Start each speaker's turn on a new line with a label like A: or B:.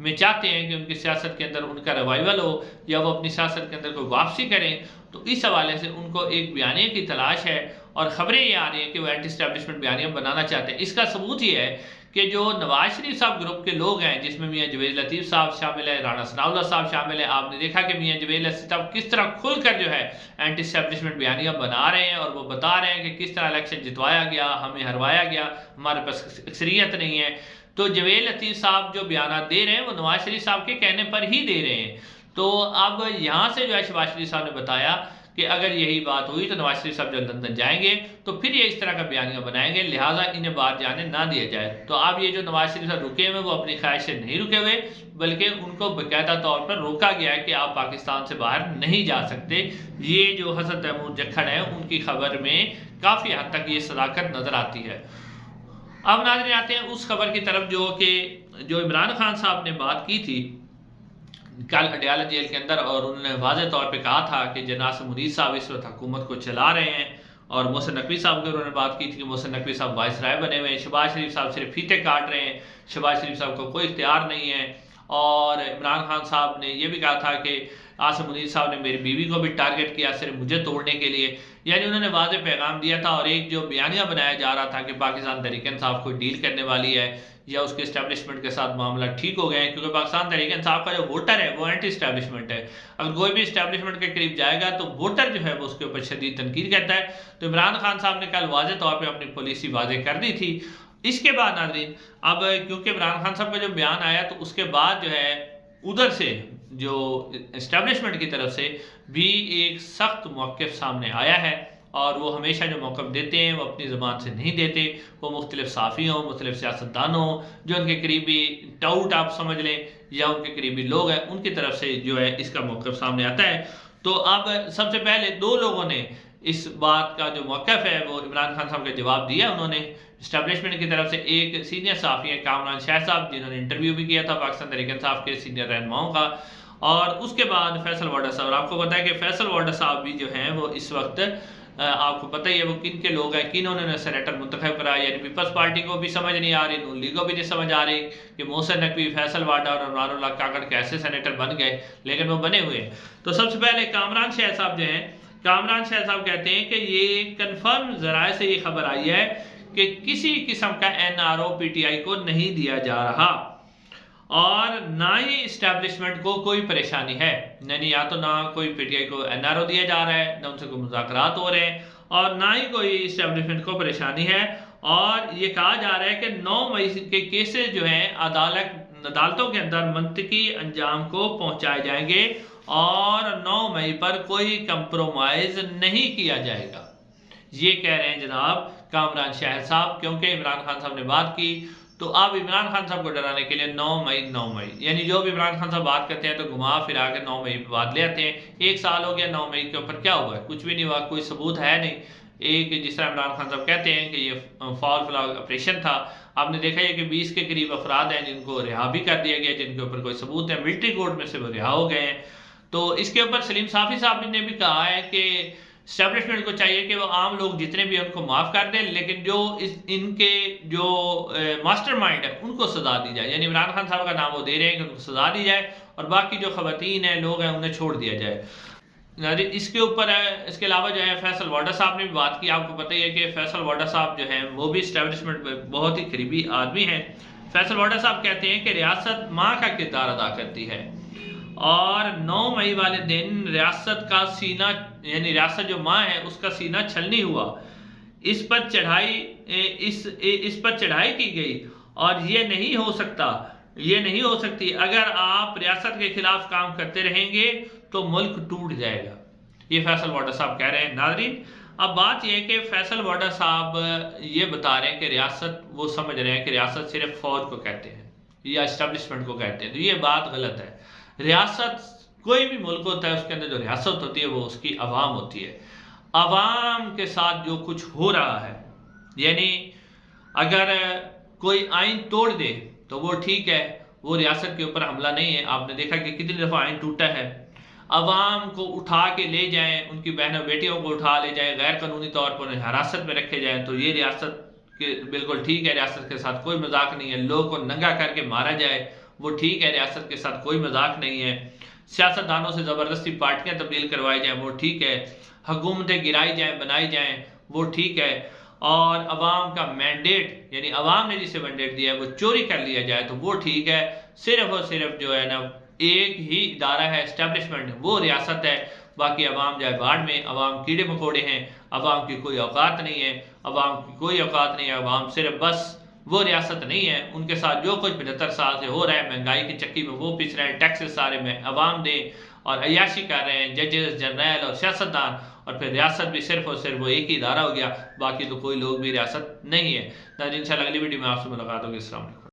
A: میں چاہتے ہیں کہ ان کی سیاست کے اندر ان کا ریوائول ہو یا وہ اپنی سیاست کے اندر کوئی واپسی کریں، تو اس حوالے سے ان کو ایک بیانیے کی تلاش ہے، اور خبریں یہ آ رہی ہیں کہ وہ اینٹی اسٹیبلشمنٹ بیانیہ بنانا چاہتے ہیں۔ اس کا ثبوت یہ ہے کہ جو نواز شریف صاحب گروپ کے لوگ ہیں، جس میں میاں جویل لطیف صاحب شامل ہے، رانا ثناءاللہ صاحب شامل ہے، آپ نے دیکھا کہ میاں جویل لطیف صاحب کس طرح کھل کر جو ہے اینٹی اسٹیبلشمنٹ بیانیہ بنا رہے ہیں، اور وہ بتا رہے ہیں کہ کس طرح الیکشن جتوایا گیا، ہمیں ہروایا گیا، ہمارے پاس اکثریت نہیں ہے۔ تو جویل لطیف صاحب جو بیانات دے رہے ہیں وہ نواز شریف صاحب کے کہنے پر ہی دے رہے ہیں۔ تو اب یہاں سے جو ہے شہباز شریف صاحب نے بتایا کہ اگر یہی بات ہوئی تو نواز شریف صاحب جب لندن جائیں گے تو پھر یہ اس طرح کا بیانیہ بنائیں گے، لہٰذا انہیں باہر جانے نہ دیا جائے۔ تو اب یہ جو نواز شریف صاحب رکے ہوئے وہ اپنی خواہش سے نہیں رکے ہوئے، بلکہ ان کو باقاعدہ طور پر روکا گیا ہے کہ آپ پاکستان سے باہر نہیں جا سکتے۔ یہ جو حسن تیمور جکھڑ ہیں ان کی خبر میں کافی حد تک یہ صداقت نظر آتی ہے۔ اب ناظرین آتے ہیں اس خبر کی طرف جو عمران خان صاحب نے بات کی تھی کل اڈیالہ جیل کے اندر، اور انہوں نے واضح طور پہ کہا تھا کہ جناح منیر صاحب اس وقت حکومت کو چلا رہے ہیں، اور محسن نقوی صاحب کی انہوں نے بات کی تھی کہ محسن نقوی صاحب وائس رائے بنے ہوئے ہیں، شہباز شریف صاحب صرف فیتے کاٹ رہے ہیں، شہباز شریف صاحب کو کوئی اختیار نہیں ہے۔ اور عمران خان صاحب نے یہ بھی کہا تھا کہ عاصم منیر صاحب نے میری بیوی کو بھی ٹارگٹ کیا صرف مجھے توڑنے کے لیے، یعنی انہوں نے واضح پیغام دیا تھا۔ اور ایک جو بیانیہ بنایا جا رہا تھا کہ پاکستان تحریک انصاف کو ڈیل کرنے والی ہے یا اس کے اسٹیبلشمنٹ کے ساتھ معاملہ ٹھیک ہو گئے ہیں، کیونکہ پاکستان تحریک انصاف کا جو ووٹر ہے وہ اینٹی اسٹیبلشمنٹ ہے، اگر کوئی بھی اسٹیبلشمنٹ کے قریب جائے گا تو ووٹر جو ہے وہ اس کے اوپر شدید تنقید کرتا ہے۔ تو عمران خان صاحب نے کل واضح طور پہ اپنی پالیسی واضح کر دی تھی۔ اس کے بعد ناظرین اب کیونکہ عمران خان صاحب کا جو بیان آیا تو اس کے بعد جو ہے ادھر سے جو اسٹیبلشمنٹ کی طرف سے بھی ایک سخت موقف سامنے آیا ہے، اور وہ ہمیشہ جو موقف دیتے ہیں وہ اپنی زبان سے نہیں دیتے، وہ مختلف صحافی ہوں، مختلف سیاستدانوں ہوں، جو ان کے قریبی ٹاؤٹ آپ سمجھ لیں یا ان کے قریبی لوگ ہیں، ان کی طرف سے جو ہے اس کا موقف سامنے آتا ہے۔ تو اب سب سے پہلے دو لوگوں نے اس بات کا جو موقف ہے وہ عمران خان صاحب کا جواب دیا انہوں نے اسٹیبلشمنٹ کی طرف سے۔ ایک سینئر صحافی ہے کامران شاہ صاحب، جنہوں نے انٹرویو بھی کیا تھا پاکستان تحریک انصاف کے سینئر رہنماؤں کا، اور اس کے بعد فیصل واڈا صاحب۔ آپ کو پتہ ہے کہ فیصل واڈا صاحب بھی جو ہیں وہ اس وقت آپ کو پتہ ہی ہے وہ کن کے لوگ ہیں، کن انہوں نے سینیٹر منتخب کرا، یعنی پیپلز پارٹی کو بھی سمجھ نہیں آ رہی، نون لیگ کو بھی نہیں سمجھ آ رہی کہ محسن نقوی، فیصل واڈا اور عمران اللہ کاکڑ کیسے سینیٹر بن گئے، لیکن وہ بنے ہوئے ہیں۔ تو سب سے پہلے کامران شاہ صاحب جو ہیں، کامران شاہ صاحب کہتے ہیں کہ یہ کنفرم ذرائع سے یہ خبر آئی ہے کہ کسی قسم کا NRO PTI کو نہیں دیا جا رہا، اور نہ ہی اسٹیبلشمنٹ کو کوئی پریشانی ہے، یعنی یا تو نہ کوئی PTI کو NRO دیا جا رہا ہے، نہ ان سے کوئی مذاکرات ہو رہے ہیں، اور نہ ہی کوئی اسٹیبلشمنٹ کو پریشانی ہے۔ اور یہ کہا جا رہا ہے کہ 9 مئی کے کیسز جو ہیں عدالتوں کے اندر منطقی انجام کو پہنچائے جائیں گے، اور 9 مئی پر کوئی کمپرومائز نہیں کیا جائے گا، یہ کہہ رہے ہیں جناب کامران شاہ صاحب۔ کیونکہ عمران خان صاحب نے بات کی تو اب عمران خان صاحب کو ڈرانے کے لیے 9 مئی یعنی جو بھی عمران خان صاحب بات کرتے ہیں تو گھما پھرا کے 9 مئی پہ بات لے آتے ہیں۔ ایک سال ہو گیا 9 مئی کے اوپر کیا ہوا ہے؟ کچھ بھی نہیں ہوا، کوئی ثبوت ہے نہیں۔ ایک جس طرح عمران خان صاحب کہتے ہیں کہ یہ فال فلاگ آپریشن تھا، آپ نے دیکھا ہے کہ 20 کے قریب افراد ہیں جن کو رہا بھی کر دیا گیا، جن کے اوپر کوئی ثبوت ہے، ملٹری کورٹ میں سے وہ رہا ہو گئے ہیں۔ تو اس کے اوپر سلیم صافی صاحب نے بھی کہا ہے کہ اسٹیبلشمنٹ کو چاہیے کہ وہ عام لوگ جتنے بھی ان کو معاف کر دیں، لیکن جو ان کے جو ماسٹر مائنڈ ہے ان کو سزا دی جائے، یعنی عمران خان صاحب کا نام وہ دے رہے ہیں کہ ان کو سزا دی جائے، اور باقی جو خواتین ہیں، لوگ ہیں، انہیں چھوڑ دیا جائے۔ اس کے اوپر اس کے علاوہ جو ہے فیصل واڈا صاحب نے بھی بات کی۔ آپ کو پتہ ہی ہے کہ فیصل واڈا صاحب جو ہیں وہ بھی اسٹیبلشمنٹ میں بہت ہی قریبی آدمی ہیں۔ فیصل واڈا صاحب کہتے ہیں کہ ریاست ماں کا کردار ادا کرتی ہے، اور 9 مئی والے دن ریاست کا سینہ، یعنی ریاست جو ماں ہے اس کا سینہ چھلنی ہوا، اس پر چڑھائی کی گئی، اور یہ نہیں ہو سکتی۔ اگر آپ ریاست کے خلاف کام کرتے رہیں گے تو ملک ٹوٹ جائے گا، یہ فیصل واڈا صاحب کہہ رہے ہیں۔ ناظرین اب بات یہ ہے کہ فیصل واڈا صاحب یہ بتا رہے ہیں کہ ریاست، وہ سمجھ رہے ہیں کہ ریاست صرف فوج کو کہتے ہیں یا اسٹیبلشمنٹ کو کہتے ہیں، تو یہ بات غلط ہے۔ ریاست کوئی بھی ملک ہوتا ہے اس کے اندر جو ریاست ہوتی ہے وہ اس کی عوام ہوتی ہے۔ عوام کے ساتھ جو کچھ ہو رہا ہے، یعنی اگر کوئی آئین توڑ دے تو وہ ٹھیک ہے، وہ ریاست کے اوپر حملہ نہیں ہے۔ آپ نے دیکھا کہ کتنی دفعہ آئین ٹوٹا ہے۔ عوام کو اٹھا کے لے جائیں، ان کی بہنوں بیٹیوں کو اٹھا لے جائیں، غیر قانونی طور پر انہیں حراست میں رکھے جائیں، تو یہ ریاست کے بالکل ٹھیک ہے، ریاست کے ساتھ کوئی مذاق نہیں ہے۔ لوگوں کو ننگا کر کے مارا جائے، وہ ٹھیک ہے، ریاست کے ساتھ کوئی مذاق نہیں ہے، سیاستدانوں سے زبردستی پارٹیاں تبدیل کروائی جائیں وہ ٹھیک ہے، حکومتیں گرائی جائیں بنائی جائیں وہ ٹھیک ہے، اور عوام کا مینڈیٹ یعنی عوام نے جسے مینڈیٹ دیا ہے وہ چوری کر لیا جائے تو وہ ٹھیک ہے۔ صرف اور صرف جو ہے نا ایک ہی ادارہ ہے اسٹیبلشمنٹ، وہ ریاست ہے، باقی عوام جائے باڑ میں، عوام کیڑے مکوڑے ہیں، عوام کی کوئی اوقات نہیں ہے، عوام کی کوئی اوقات نہیں ہے، عوام صرف بس وہ ریاست نہیں ہے، ان کے ساتھ جو کچھ 75 سال سے ہو رہا ہے مہنگائی کی چکی میں وہ پس رہے ہیں، ٹیکسز سارے میں عوام دیں اور عیاشی کر رہے ہیں ججز جرنیل اور سیاستدان، اور پھر ریاست بھی صرف اور صرف وہ ایک ہی ادارہ ہو گیا، باقی تو کوئی لوگ بھی ریاست نہیں ہے۔ ناظرین انشاءاللہ اگلی ویڈیو میں آپ سے ملاقات ہوگی، السلام علیکم۔